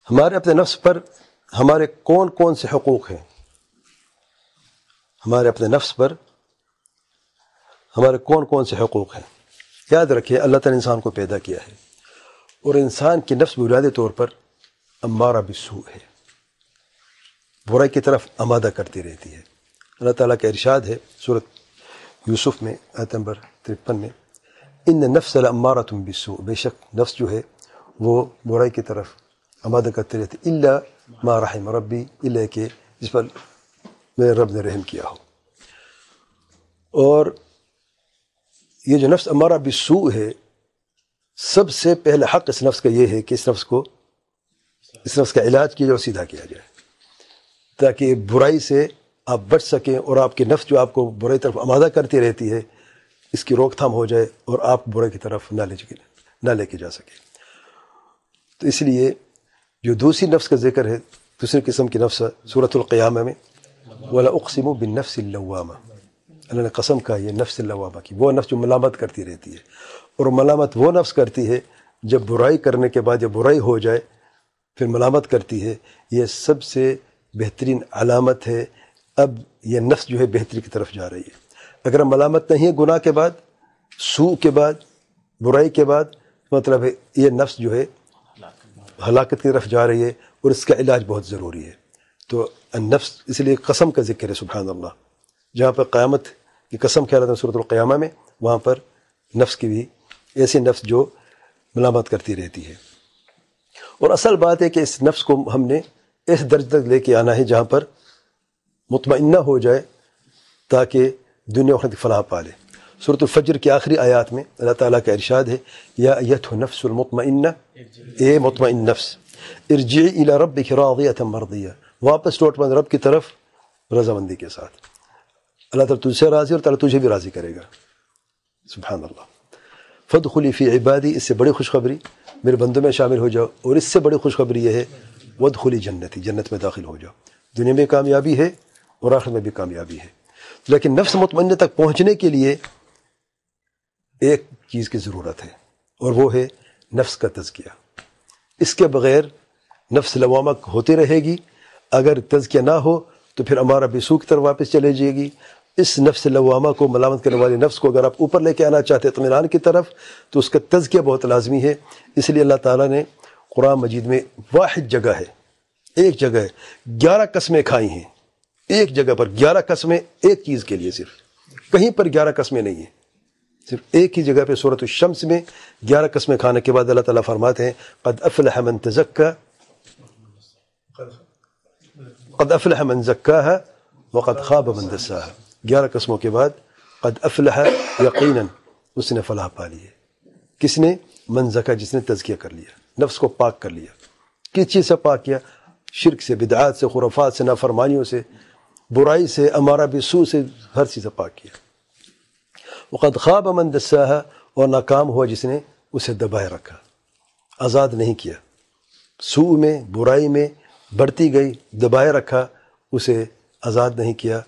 ہمارے اپنے نفس پر ہمارے کون کون سے حقوق ہیں؟ ہمارے اپنے نفس پر ہمارے کون کون سے حقوق ہیں؟ یاد رکھیے اللہ تعالیٰ نے انسان کو پیدا کیا ہے اور انسان کی نفس بنیادی طور پر امارہ بالسوء ہے، برائی کی طرف آمادہ کرتی رہتی ہے۔ اللہ تعالیٰ کا ارشاد ہے سورۃ یوسف میں آیت نمبر 53 میں، ان النفس لامارۃ بالسوء، بے شک نفس جو ہے وہ برائی کی طرف آمادہ کرتے رہتے، الا ما رحم ربی، الا کہ جس پر میرے رب نے رحم کیا ہو۔ اور یہ جو نفس امارہ بالسوء ہے، سب سے پہلا حق اس نفس کا یہ ہے کہ اس نفس کا علاج کیا جائے اور سیدھا کیا جائے، تاکہ برائی سے آپ بچ سکیں اور آپ کی نفس جو آپ کو برائی طرف آمادہ کرتی رہتی ہے اس کی روک تھام ہو جائے اور آپ برائی کی طرف نہ لے کے جا سکیں۔ تو اس لیے جو دوسری نفس کا ذکر ہے، دوسری قسم کی نفس سورۃ القیامہ میں، وَلَا أُقْسِمُ بِالنَّفْسِ اللَّوَّامَةِ، اللہ نے قسم کہا یہ نفس اللوامہ کی، وہ نفس جو ملامت کرتی رہتی ہے، اور ملامت وہ نفس کرتی ہے جب برائی کرنے کے بعد جب برائی ہو جائے پھر ملامت کرتی ہے۔ یہ سب سے بہترین علامت ہے، اب یہ نفس جو ہے بہتری کی طرف جا رہی ہے۔ اگر ملامت نہیں ہے گناہ کے بعد، سوء کے بعد، برائی کے بعد، مطلب ہے یہ نفس جو ہے ہلاکت کی طرف جا رہی ہے اور اس کا علاج بہت ضروری ہے۔ تو النفس اس لیے قسم کا ذکر ہے، سبحان اللہ، جہاں پر قیامت کی قسم کہہ رہا تھا سورۃ القیامہ میں، وہاں پر نفس کی بھی ایسی نفس جو ملامت کرتی رہتی ہے۔ اور اصل بات ہے کہ اس نفس کو ہم نے اس درجے تک لے کے آنا ہے جہاں پر مطمئنہ ہو جائے تاکہ دنیا و آخرت کی فلاح پا لے۔ سورۃ الفجر کی آخری آیات میں اللہ تعالیٰ کا ارشاد ہے، یا ایتھا النفس المطمئنہ، اے مطمئن نفس، ارجعی الی ربک راضیۃ مرضیہ، واپس لوٹ اپنے رب کی طرف رضامندی کے ساتھ۔ اللہ تعالیٰ تجھ سے راضی اور تعالیٰ تجھے بھی راضی کرے گا، سبحان اللہ۔ فادخلی فی عبادی، اس سے بڑی خوشخبری میرے بندوں میں شامل ہو جاؤ، اور اس سے بڑی خوشخبری یہ ہے وادخلی جنتی، جنت میں داخل ہو جاؤ۔ دنیا میں کامیابی ہے اور آخرت میں بھی کامیابی ہے، لیکن نفس مطمئنہ تک پہنچنے کے لیے ایک چیز کی ضرورت ہے، اور وہ ہے نفس کا تزکیہ۔ اس کے بغیر نفس لوامہ ہوتی رہے گی، اگر تزکیہ نہ ہو تو پھر ہمارا بالسوء کی طرف واپس چلے جائے گی۔ اس نفس لوامہ کو، ملامت کرنے والی نفس کو اگر آپ اوپر لے کے آنا چاہتے ہیں اطمینان کی طرف، تو اس کا تزکیہ بہت لازمی ہے۔ اس لیے اللہ تعالیٰ نے قرآن مجید میں واحد جگہ ہے، ایک جگہ ہے، 11 قسمیں کھائی ہیں، ایک جگہ پر 11 قسمیں، ایک چیز کے لیے، صرف کہیں پر 11 قسمیں نہیں ہیں، صرف ایک ہی جگہ پہ سورۃ الشمس میں 11 قسمیں کھانے کے بعد اللہ تعالیٰ فرماتے ہیں قد افلح من تزکا، قد افلح من زکاہا وقد خاب من دساہا۔ 11 قسموں کے بعد قد افلح، یقیناً اس نے فلاح پا لی ہے۔ کس نے؟ من زکا، جس نے تزکیہ کر لیا، نفس کو پاک کر لیا۔ کس چیز سے پاک کیا؟ شرک سے، بدعات سے، خرافات سے، نافرمانیوں سے، برائی سے، امارہ بالسوء سے، ہر چیز سے پاک کیا۔ وقد خاب من دساہا، اور ناکام ہوا جس نے اسے دبائے رکھا، آزاد نہیں کیا، سوء میں، برائی میں بڑھتی گئی، دبائے رکھا، اسے آزاد نہیں کیا،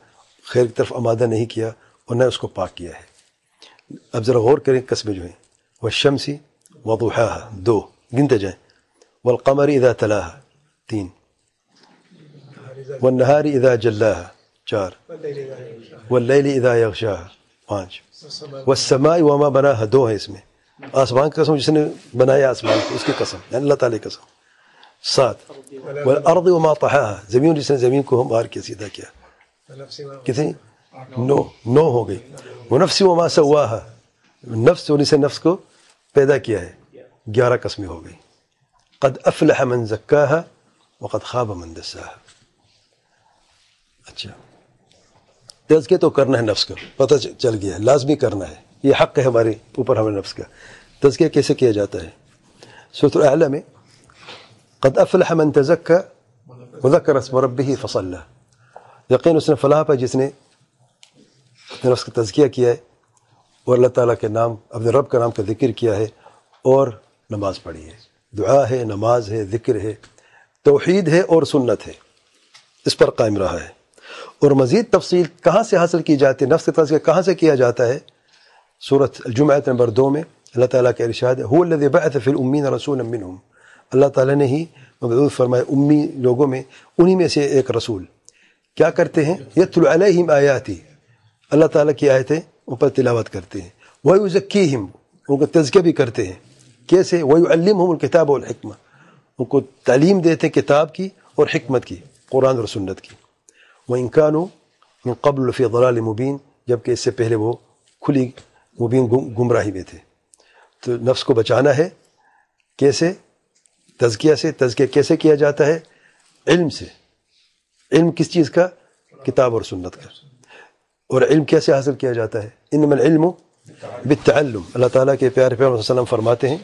خیر کی طرف آمادہ نہیں کیا، اور نہ اس کو پاک کیا ہے۔ اب ذرا غور کریں قسمیں جو ہیں، والشمس وضحاها، 2 گنتے جائیں، والقمر اذا تلاها، 3، والنهار اذا جلاها، 4، واللیل اذا یغشاها، 5، والسماء وما بناها، 2 ہے اس میں، آسمان کی قسم جس نے بنایا آسمان کو، اس کی قسم، یعنی اللہ تعالی کی قسم، 7، والارض وما طحاها، زمین جس نے زمین کو مار کے سیدھا کیا، کتنی؟ 9 ہو گئی۔ ونفس وما سواها، نفس اور اسے نفس کو پیدا کیا ہے، 11 قسمیں ہو گئی۔ قد افلح من زکاها وقد خاب من دساها۔ اچھا، تزکیہ تو کرنا ہے نفس کا، پتہ چل گیا ہے، لازمی کرنا ہے، یہ حق ہے ہمارے اوپر، ہمارے نفس کا۔ تزکیہ کیسے کیا جاتا ہے؟ سورۃ الاعلی میں قد افلح من تزکا وذکر اسم ربہ فصلی، یقین اس نے فلاح پا جس نے اپنے نفس کا تزکیہ کیا ہے اور اللہ تعالیٰ کے نام، اپنے رب کا نام کا ذکر کیا ہے اور نماز پڑھی ہے۔ دعا ہے، نماز ہے، ذکر ہے، توحید ہے اور سنت ہے، اس پر قائم رہا ہے۔ اور مزید تفصیل کہاں سے حاصل کی جاتی ہے، نفس کا تزکیہ کہاں سے کیا جاتا ہے؟ سورۃ الجمعہ نمبر 2 میں اللہ تعالیٰ کا ارشاد ہے، هو الذی بعث فی الامین رسولا منہم، اللہ تعالیٰ نے ہی مبعوث فرمائے امی لوگوں میں، انہی میں سے ایک رسول کیا کرتے ہیں؟ یتلو علیہم آیاتی، اللہ تعالیٰ کی آیتیں ان پر تلاوت کرتے ہیں، ویزکیہم، ان کو تزکیہ بھی کرتے ہیں، کیسے؟ ویعلمہم الکتاب والحکمہ، ان کو تعلیم دیتے ہیں کتاب کی اور حکمت کی، قرآن اور سنت کی۔ وَإِن كَانُوا مِن قَبْلُ فِي ضَلَالٍ مُبِينٍ، جبکہ اس سے پہلے وہ کھلی مبین گمراہی میں تھے۔ تو نفس کو بچانا ہے کیسے؟ تزکیہ سے۔ تزکیہ کیسے کیا جاتا ہے؟ علم سے۔ علم کس چیز کا؟ کتاب اور سنت کا۔ اور علم کیسے حاصل کیا جاتا ہے؟ انما العلم بالتعلم، اللہ تعالیٰ کے پیارے پیغمبر صلی اللہ علیہ وسلم فرماتے ہیں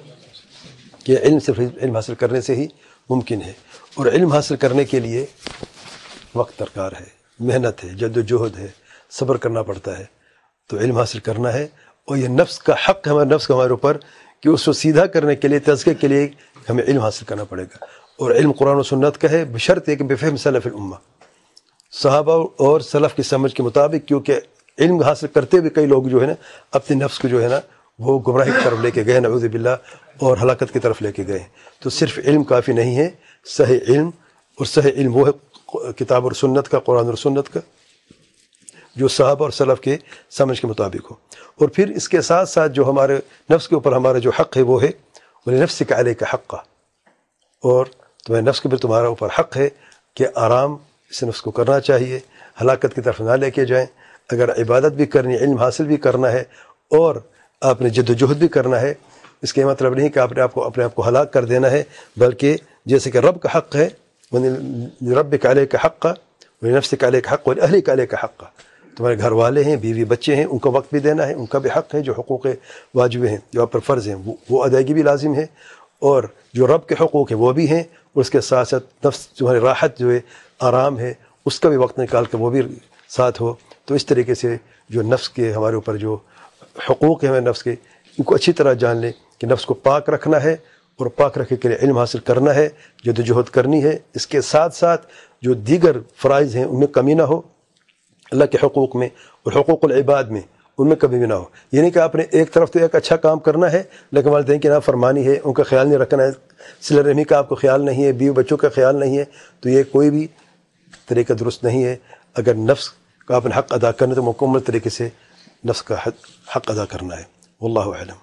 کہ علم صرف علم حاصل کرنے سے ہی ممکن ہے، اور علم حاصل کرنے کے لیے وقت درکار ہے، محنت ہے، جد و جہد ہے، صبر کرنا پڑتا ہے۔ تو علم حاصل کرنا ہے، اور یہ نفس کا حق ہے، ہمارے نفس کا ہمارے اوپر کہ اس کو سیدھا کرنے کے لیے، تزکیہ کے لیے ہمیں علم حاصل کرنا پڑے گا۔ اور علم قرآن و سنت کا ہے، بشرط ہے کہ بفہم سلف الامہ، صحابہ اور سلف کی سمجھ کے مطابق، کیونکہ علم حاصل کرتے ہوئے کئی لوگ جو ہے نا اپنے نفس کو جو ہے نا وہ گمراہی کی طرف لے کے گئے، نعوذ باللہ، اور ہلاکت کی طرف لے کے گئے۔ تو صرف علم کافی نہیں ہے، صحیح علم، اور صحیح علم وہ ہے کتاب اور سنت کا، قرآن اور سنت کا، جو صحابہ اور سلف کے سمجھ کے مطابق ہو۔ اور پھر اس کے ساتھ ساتھ جو ہمارے نفس کے اوپر ہمارا جو حق ہے وہ ہے وَلِنَفْسِكَ عَلَيْكَ حَقًّا، اور تمہارے نفس کے اوپر تمہارا اوپر حق ہے کہ آرام اس نفس کو کرنا چاہیے، ہلاکت کی طرف نہ لے کے جائیں۔ اگر عبادت بھی کرنی، علم حاصل بھی کرنا ہے، اور آپ نے جد و جہد بھی کرنا ہے، اس کا مطلب نہیں کہ آپ نے اپنے آپ کو ہلاک کر دینا ہے، بلکہ جیسے کہ رب کا حق ہے، رَبِّكَ عَلَيْكَ حَقًّا وَلِنَفْسِكَ عَلَيْكَ حَقًّا وَلِأَهْلِكَ عَلَيْكَ حَقًّا، تمہارے گھر والے ہیں، بیوی بچے ہیں، ان کو وقت بھی دینا ہے، ان کا بھی حق ہے، جو حقوق واجب ہیں جو آپ پر فرض ہیں وہ ادائیگی بھی لازم ہے، اور جو رب کے حقوق ہیں وہ بھی ہیں، اور اس کے ساتھ ساتھ نفس تمہاری راحت جو ہے، آرام ہے، اس کا بھی وقت نکال کے وہ بھی ساتھ ہو۔ تو اس طریقے سے جو نفس کے ہمارے اوپر جو حقوق ہیں ہمارے نفس کے، ان کو اچھی طرح جان لیں کہ نفس کو پاک رکھنا ہے، اور پاک رکھنے کے لیے علم حاصل کرنا ہے، جد و جہد کرنی ہے۔ اس کے ساتھ ساتھ جو دیگر فرائض ہیں ان میں کمی نہ ہو، اللہ کے حقوق میں اور حقوق العباد میں، ان میں کبھی بھی نہ ہو۔ یعنی کہ آپ نے ایک طرف تو ایک اچھا کام کرنا ہے، لیکن والدین کی نافرمانی ہے، ان کا خیال نہیں رکھنا ہے، صلہ رحمی کا آپ کو خیال نہیں ہے، بیوی بچوں کا خیال نہیں ہے، تو یہ کوئی بھی طریقہ درست نہیں ہے۔ اگر نفس کا اپنا حق ادا کرنا تو مکمل طریقے سے نفس کا حق ادا کرنا ہے۔ واللہ اعلم۔